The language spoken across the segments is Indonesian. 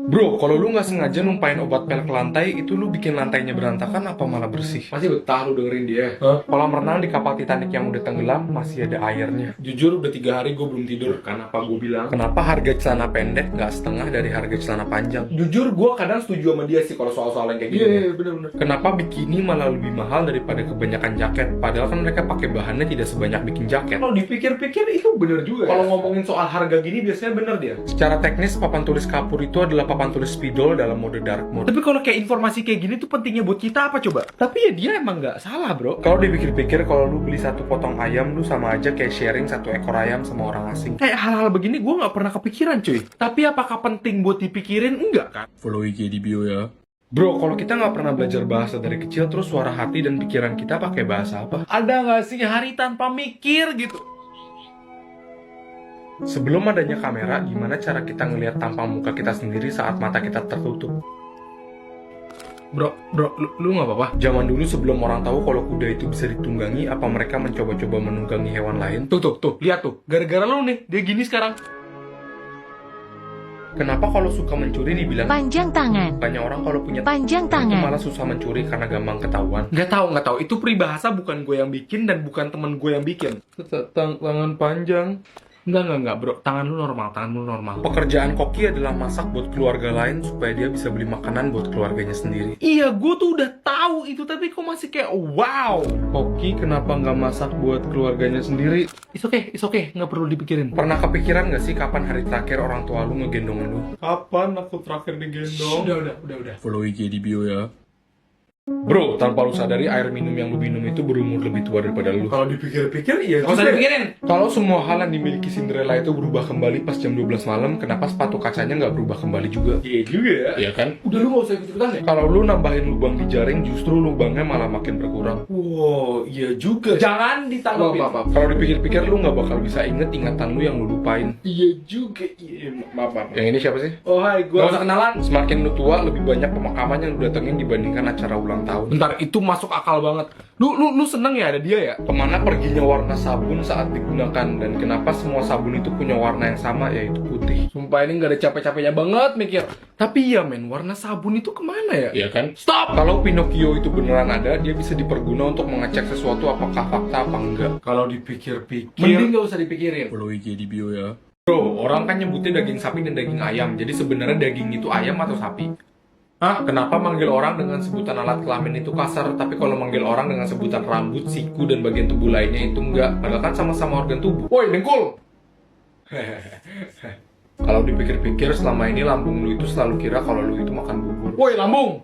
Bro, kalau lu nggak sengaja numpain obat pel ke lantai, itu lu bikin lantainya berantakan apa malah bersih? Masih betah lu dengerin dia. Kolam renang di kapal Titanic yang udah tenggelam masih ada airnya. Jujur udah 3 hari gue belum tidur. Kenapa gue bilang? Kenapa harga celana pendek nggak setengah dari harga celana panjang? Jujur gue kadang setuju sama dia sih kalau soal-soal yang kayak gini. Iya bener-bener. Kenapa bikini malah lebih mahal daripada kebanyakan jaket? Padahal kan mereka pakai bahannya tidak sebanyak bikin jaket. Kalau dipikir-pikir itu bener juga. Kalau ngomongin soal harga gini biasanya bener dia. Secara teknis, papan tulis kapur itu adalah papan tulis spidol dalam mode dark mode. Tapi kalau kayak informasi kayak gini tuh pentingnya buat kita apa coba? Tapi ya dia emang nggak salah bro. Kalau dipikir-pikir, kalau lu beli satu potong ayam, lu sama aja kayak sharing satu ekor ayam sama orang asing. Kayak hal-hal begini gue nggak pernah kepikiran cuy. Tapi apakah penting buat dipikirin? Enggak kan? Follow IG di bio ya. Bro, kalau kita nggak pernah belajar bahasa dari kecil, terus suara hati dan pikiran kita pakai bahasa apa? Ada nggak sih hari tanpa mikir gitu? Sebelum adanya kamera, gimana cara kita ngelihat tampang muka kita sendiri saat mata kita tertutup? Bro, lu nggak apa-apa? Zaman dulu sebelum orang tahu kalau kuda itu bisa ditunggangi, apa mereka mencoba-coba menunggangi hewan lain? Tuh, lihat tuh. Gara-gara lu nih, dia gini sekarang. Kenapa kalau suka mencuri dibilang Panjang tangan. banyak orang kalau punya Panjang itu tangan. malah susah mencuri karena gampang ketahuan? Nggak tahu. Itu peribahasa bukan gue yang bikin dan bukan temen gue yang bikin. Tangan panjang. Enggak, bro. Tangan lu normal. Pekerjaan koki adalah masak buat keluarga lain supaya dia bisa beli makanan buat keluarganya sendiri. Iya, gue tuh udah tahu itu, tapi kok masih kayak wow. Koki kenapa nggak masak buat keluarganya sendiri? It's okay, nggak perlu dipikirin. Pernah kepikiran nggak sih kapan hari terakhir orang tua lu ngegendong lu? Kapan aku terakhir digendong? Udah. Follow IG di bio ya. Bro, tanpa lu sadari air minum yang lu minum itu berumur lebih tua daripada lu. Kalau dipikir-pikir, iya. Nggak usah juga. dipikirin. Kalau semua hal yang dimiliki Cinderella itu berubah kembali pas jam 12 malam, kenapa sepatu kacanya nggak berubah kembali juga? Iya juga ya. Iya kan? Udah lu nggak usah ikut-ikutan ya. Kalau lu nambahin lubang di jaring, justru lubangnya malah makin berkurang. Wow, iya juga. Jangan ditanggapin. Maaf. Kalau dipikir-pikir, lu nggak bakal bisa inget ingatan lu yang lu lupain. Iya juga. Iya, maaf. Yang ini siapa sih? Oh hai, gue. Gak usah kenalan. Semakin lu tua, lebih banyak pemakaman yang lu datengin dibandingkan acara ulang tahun. Bentar, itu masuk akal banget. Lu seneng ya ada dia ya? Kemana perginya warna sabun saat digunakan, dan kenapa semua sabun itu punya warna yang sama, yaitu putih? Sumpah ini gak ada capek-capeknya banget mikir. Tapi ya men, warna sabun itu kemana ya? Iya kan? Stop! Kalau Pinocchio itu beneran ada, dia bisa diperguna untuk mengecek sesuatu apakah fakta apa enggak. Kalau dipikir-pikir, Mending gak usah dipikirin. Follow IG di bio ya. Bro, orang kan nyebutnya daging sapi dan daging ayam. Jadi sebenarnya daging itu ayam atau sapi? Hah? Kenapa manggil orang dengan sebutan alat kelamin itu kasar, tapi kalau manggil orang dengan sebutan rambut, siku, dan bagian tubuh lainnya itu enggak? Padahal kan sama-sama organ tubuh. Woi, dengkul! Kalau dipikir-pikir, selama ini lambung lu itu selalu kira kalau lu itu makan bubur. Woi, lambung!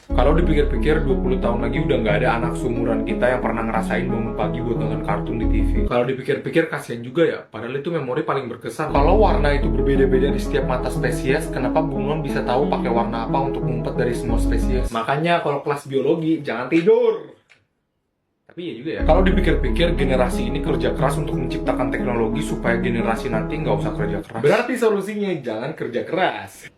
Kalau dipikir-pikir, 20 tahun lagi udah nggak ada anak seumuran kita yang pernah ngerasain bangun pagi buat nonton kartun di TV. Kalau dipikir-pikir, kasihan juga ya, padahal itu memori paling berkesan. Kalau warna itu berbeda-beda di setiap mata spesies, kenapa bunglon bisa tahu pakai warna apa untuk ngumpet dari semua spesies? Makanya kalau kelas biologi, jangan tidur! Tapi ya juga ya. Kalau dipikir-pikir, generasi ini kerja keras untuk menciptakan teknologi supaya generasi nanti nggak usah kerja keras. Berarti solusinya jangan kerja keras.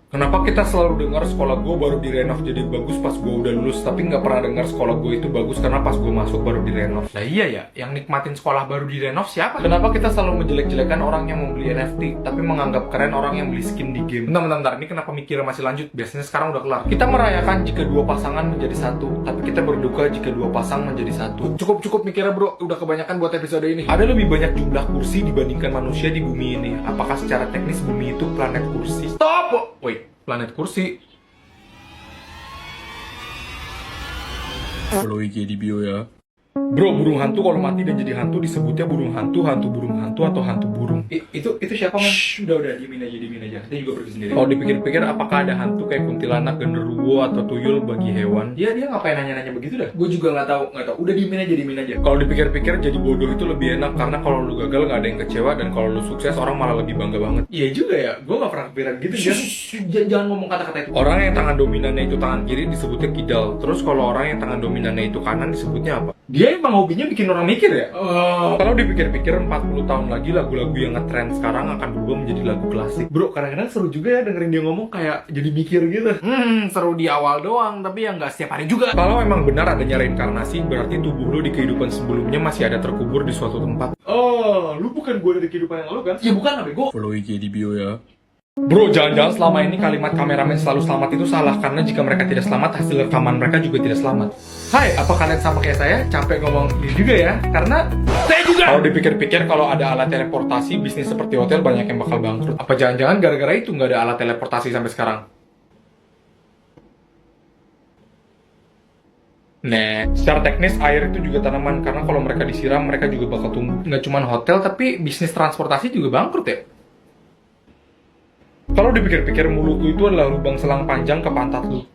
Kenapa kita selalu dengar sekolah gue baru direnov jadi bagus pas gue udah lulus, tapi nggak pernah dengar sekolah gue itu bagus karena pas gue masuk baru direnov? Nah iya ya, yang nikmatin sekolah baru direnov siapa? Kenapa kita selalu menjelek-jelekan orang yang membeli NFT, tapi menganggap keren orang yang beli skin di game? Bentar, ini kenapa mikirnya masih lanjut? Biasanya sekarang udah kelar. Kita merayakan jika dua pasangan menjadi satu, tapi kita berduka jika dua pasang menjadi satu. Cukup mikirnya bro, udah kebanyakan buat episode ini. Ada lebih banyak jumlah kursi dibandingkan manusia di bumi ini. Apakah secara teknis bumi itu planet kursi? Stop! Wait, planet kursi? Follow IG di bio ya. Bro, burung hantu kalau mati dan jadi hantu disebutnya burung hantu, burung hantu, atau hantu burung. Itu siapa man? Udah diemin aja. Kita juga pergi sendiri. Kalau dipikir-pikir, apakah ada hantu kayak kuntilanak, genderuwo, atau tuyul bagi hewan? Dia ngapain nanya-nanya begitu dah? Gue juga nggak tahu. Udah diemin aja. Kalau dipikir-pikir, jadi bodoh itu lebih enak karena kalau lu gagal nggak ada yang kecewa, dan kalau lu sukses orang malah lebih bangga banget. Iya juga ya, gue nggak pernah kepikiran gitu. Jangan ngomong kata-kata itu. Orang yang tangan dominannya itu tangan kiri disebutnya kidal. Terus kalau orang yang tangan dominannya itu kanan disebutnya apa? Dia Dia emang hobinya bikin orang mikir ya? Kalau dipikir-pikir 40 tahun lagi lagu-lagu yang ngetrend sekarang akan berubah menjadi lagu klasik. Bro, kadang-kadang seru juga ya dengerin dia ngomong kayak jadi mikir gitu. Seru di awal doang, tapi ya nggak setiap hari juga. Kalau emang benar adanya reinkarnasi, berarti tubuh lu di kehidupan sebelumnya masih ada terkubur di suatu tempat. Oh, lu bukan gue dari kehidupan yang lalu kan? Ya bukan lah, bego. Follow IG di bio ya. Bro, jangan-jangan selama ini kalimat kameramen selalu selamat itu salah, karena jika mereka tidak selamat, hasil rekaman mereka juga tidak selamat. Hai, apa kalian sama kayak saya? Capek ngomong ini juga ya, karena saya juga. Kalau dipikir-pikir, kalau ada alat teleportasi, bisnis seperti hotel banyak yang bakal bangkrut. Apa jangan-jangan gara-gara itu nggak ada alat teleportasi sampai sekarang? Nah, secara teknis air itu juga tanaman, karena kalau mereka disiram, mereka juga bakal tumbuh. Nggak cuma hotel, tapi bisnis transportasi juga bangkrut ya. Kalau dipikir-pikir, mulut lu itu adalah lubang selang panjang ke pantat lu.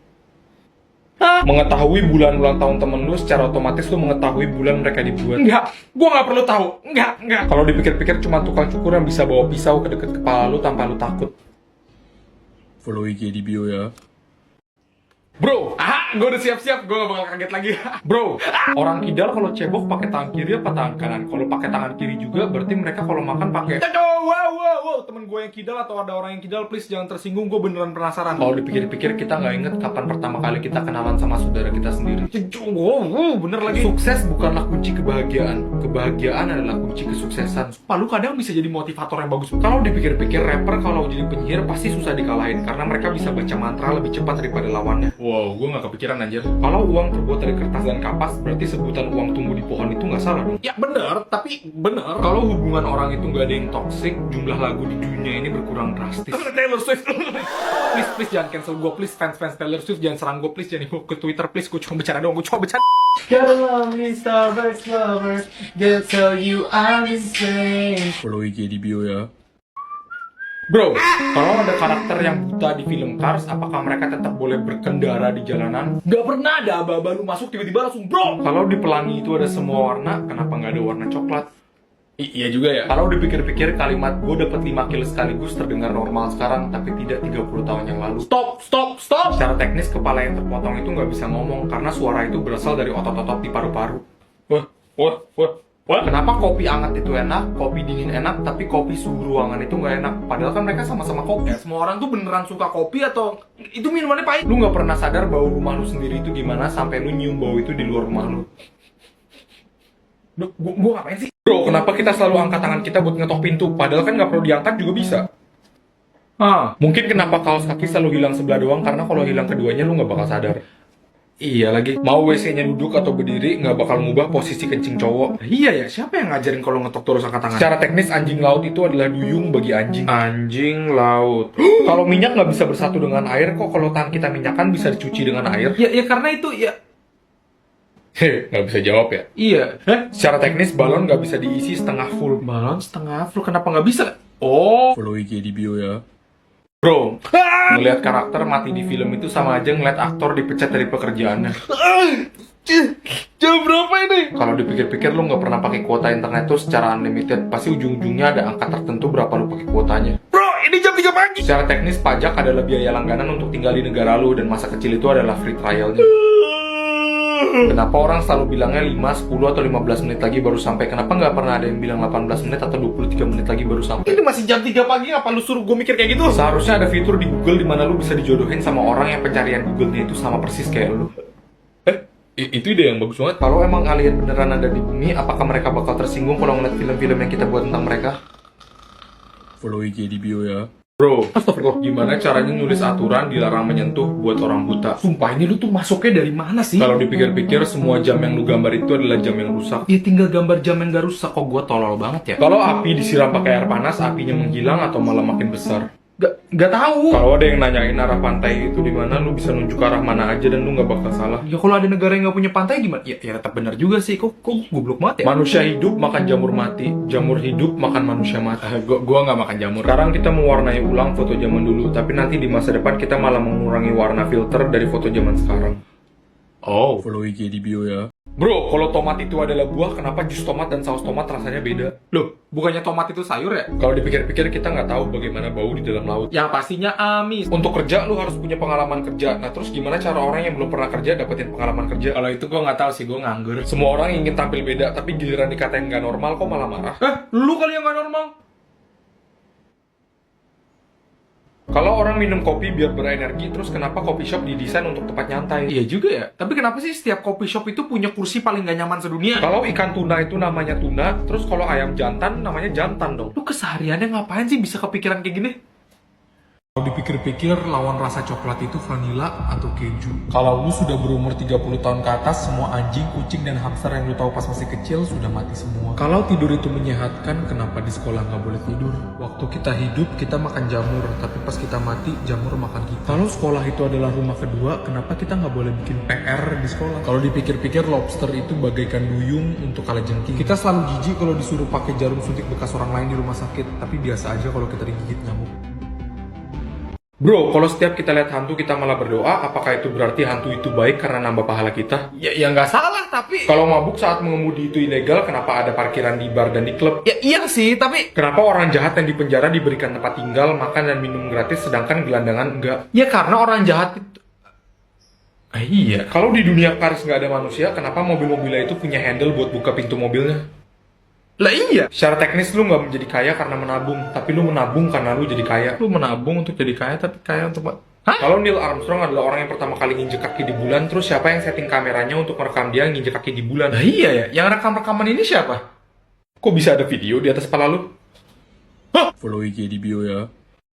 Mengetahui bulan ulang tahun temen lu, secara otomatis lu mengetahui bulan mereka dibuat. Enggak, gua nggak perlu tahu. Enggak. Kalau dipikir-pikir, cuma tukang cukur yang bisa bawa pisau ke deket kepala lu tanpa lu takut. Follow IG di bio ya. Bro, gue udah siap-siap, gue gak bakal kaget lagi. Bro, orang kidal kalau cebok pakai tangan kiri apa tangan kanan? Kalau pakai tangan kiri juga, berarti mereka kalau makan pakai. Wow, temen gue yang kidal atau ada orang yang kidal, please jangan tersinggung, gue beneran penasaran. Kalau dipikir-pikir, kita nggak inget kapan pertama kali kita kenalan sama saudara kita sendiri. Wow, bener lagi. Sukses bukanlah kunci kebahagiaan, kebahagiaan adalah kunci kesuksesan. Lu kadang bisa jadi motivator yang bagus. Kalau dipikir-pikir, rapper kalau jadi penyihir pasti susah dikalahin, karena mereka bisa baca mantra lebih cepat daripada lawannya. Wow, gue gak kepikiran anjir. Kalau uang terbuat dari kertas dan kapas, berarti sebutan uang tumbuh di pohon itu gak salah dong? Ya bener, tapi bener. Kalau hubungan orang itu gak ada yang toxic, jumlah lagu di dunia ini berkurang drastis. Taylor Swift. Please jangan cancel gue, please fans Taylor Swift jangan serang gue, please jangan ikut ke Twitter, please. Gue cuma bercanda doang, gue cuma bercanda. Gotta love me, Starbucks lover. They'll tell you I'm insane. Follow IG di bio ya. Bro, kalau ada karakter yang buta di film Cars, apakah mereka tetap boleh berkendara di jalanan? Gak pernah ada aba-aba lu masuk tiba-tiba langsung bro. Kalau di pelangi itu ada semua warna, kenapa nggak ada warna coklat? Iya juga ya. Kalau dipikir-pikir, kalimat gue dapat 5 kill sekaligus terdengar normal sekarang, tapi tidak 30 tahun yang lalu. Stop. Secara teknis, kepala yang terpotong itu nggak bisa ngomong, karena suara itu berasal dari otot-otot di paru-paru. Wah, kenapa kopi hangat itu enak, kopi dingin enak, tapi kopi suhu ruangan itu nggak enak? Padahal kan mereka sama-sama kopi. Ya, semua orang tuh beneran suka kopi atau itu minumannya pahit? Lu nggak pernah sadar bau rumah lu sendiri itu gimana sampai lu nyium bau itu di luar rumah lu. Gua ngapain sih? Bro, kenapa kita selalu angkat tangan kita buat ngetok pintu? Padahal kan nggak perlu diangkat juga bisa. Mungkin kenapa kaos kaki selalu hilang sebelah doang, karena kalau hilang keduanya lu nggak bakal sadar. Iya lagi, mau WC-nya duduk atau berdiri nggak bakal ngubah posisi kencing cowok. Iya ya, siapa yang ngajarin kalau ngetok terus angkat tangan? Secara teknis anjing laut itu adalah duyung bagi anjing. Anjing laut. Kalau minyak nggak bisa bersatu dengan air, kok kalau tangan kita minyakan bisa dicuci dengan air? Ya karena itu ya. Nggak bisa jawab ya? Iya. Secara teknis balon nggak bisa diisi setengah full. Balon setengah full, kenapa nggak bisa? Oh, Follow IG di bio ya. bro, ngelihat karakter mati di film itu sama aja ngeliat aktor dipecat dari pekerjaannya. Jam berapa ini? Kalau dipikir-pikir lu nggak pernah pakai kuota internet tuh secara unlimited, pasti ujung-ujungnya ada angka tertentu berapa lu pakai kuotanya. Bro, ini jam 3 pagi. Secara teknis pajak adalah biaya langganan untuk tinggal di negara lu, dan masa kecil itu adalah free trialnya. Kenapa orang selalu bilangnya 5, 10, atau 15 menit lagi baru sampai? Kenapa nggak pernah ada yang bilang 18 menit atau 23 menit lagi baru sampai? Ini masih jam 3 pagi, apa lu suruh gue mikir kayak gitu? Seharusnya ada fitur di Google di mana lu bisa dijodohin sama orang yang pencarian Google-nya itu sama persis kayak lu. Itu ide yang bagus banget. Kalau emang alien beneran ada di bumi, apakah mereka bakal tersinggung kalau ngeliat film-film yang kita buat tentang mereka? Follow IG di bio ya. Bro, astagfirullah, gimana caranya nulis aturan dilarang menyentuh buat orang buta? Sumpah, ini lu tuh masuknya dari mana sih? Kalau dipikir-pikir, semua jam yang lu gambar itu adalah jam yang rusak. Ya tinggal gambar jam yang gak rusak, kok gua tolol banget ya? Kalau api disiram pakai air panas, apinya menghilang atau malah makin besar? Gak tahu. Kalau ada yang nanyain arah pantai itu di mana, lu bisa nunjuk arah mana aja dan lu nggak bakal salah. Ya kalau ada negara yang nggak punya pantai gimana? Ya tetap benar juga sih. Kok goblok banget ya? Manusia hidup makan jamur mati, jamur hidup makan manusia mati. Gua nggak makan jamur. Sekarang kita mewarnai ulang foto zaman dulu, tapi nanti di masa depan kita malah mengurangi warna filter dari foto zaman sekarang. Oh. Follow IG di bio ya. Bro, kalau tomat itu adalah buah, kenapa jus tomat dan saus tomat rasanya beda? Loh, bukannya tomat itu sayur ya? Kalau dipikir-pikir kita nggak tahu bagaimana bau di dalam laut. Yang pastinya amis. Untuk kerja, lu harus punya pengalaman kerja. Nah, terus gimana cara orang yang belum pernah kerja dapetin pengalaman kerja? Kalau itu gue nggak tahu sih, gue nganggur. Semua orang ingin tampil beda, tapi giliran dikatain nggak normal, kok malah marah. Lu kali yang nggak normal? Kalau orang minum kopi biar berenergi, terus kenapa coffee shop didesain untuk tempat nyantai? Iya juga ya. Tapi kenapa sih setiap coffee shop itu punya kursi paling gak nyaman sedunia? Kalau ikan tuna itu namanya tuna, terus kalau ayam jantan namanya jantan dong. Lu kesehariannya ngapain sih bisa kepikiran kayak gini? Kalau dipikir-pikir, lawan rasa coklat itu vanila atau keju. Kalau lu sudah berumur 30 tahun ke atas, semua anjing, kucing, dan hamster yang lu tahu pas masih kecil sudah mati semua. Kalau tidur itu menyehatkan, kenapa di sekolah nggak boleh tidur? Waktu kita hidup, kita makan jamur, tapi pas kita mati, jamur makan kita. Kalau sekolah itu adalah rumah kedua, kenapa kita nggak boleh bikin PR di sekolah? Kalau dipikir-pikir, lobster itu bagaikan duyung untuk kalajengking. Kita selalu jijik kalau disuruh pakai jarum suntik bekas orang lain di rumah sakit, tapi biasa aja kalau kita digigit nyamuk. Bro, kalau setiap kita lihat hantu kita malah berdoa, apakah itu berarti hantu itu baik karena nambah pahala kita? Ya nggak salah, tapi... Kalau mabuk saat mengemudi itu ilegal, kenapa ada parkiran di bar dan di klub? Ya iya sih, tapi... Kenapa orang jahat yang di penjara diberikan tempat tinggal, makan dan minum gratis, sedangkan gelandangan enggak? Ya karena orang jahat itu... iya. Kalau di dunia Karis nggak ada manusia, kenapa mobil-mobilnya itu punya handle buat buka pintu mobilnya? Lah iya. Secara teknis lu nggak menjadi kaya karena menabung, tapi lu menabung karena lu jadi kaya. Lu menabung untuk jadi kaya, tapi kaya untuk... Hah? Kalau Neil Armstrong adalah orang yang pertama kali nginjek kaki di bulan, terus siapa yang setting kameranya untuk merekam dia nginjek kaki di bulan? Nah iya ya, yang rekam-rekaman ini siapa? Kok bisa ada video di atas kepala lu? Follow IG di bio ya.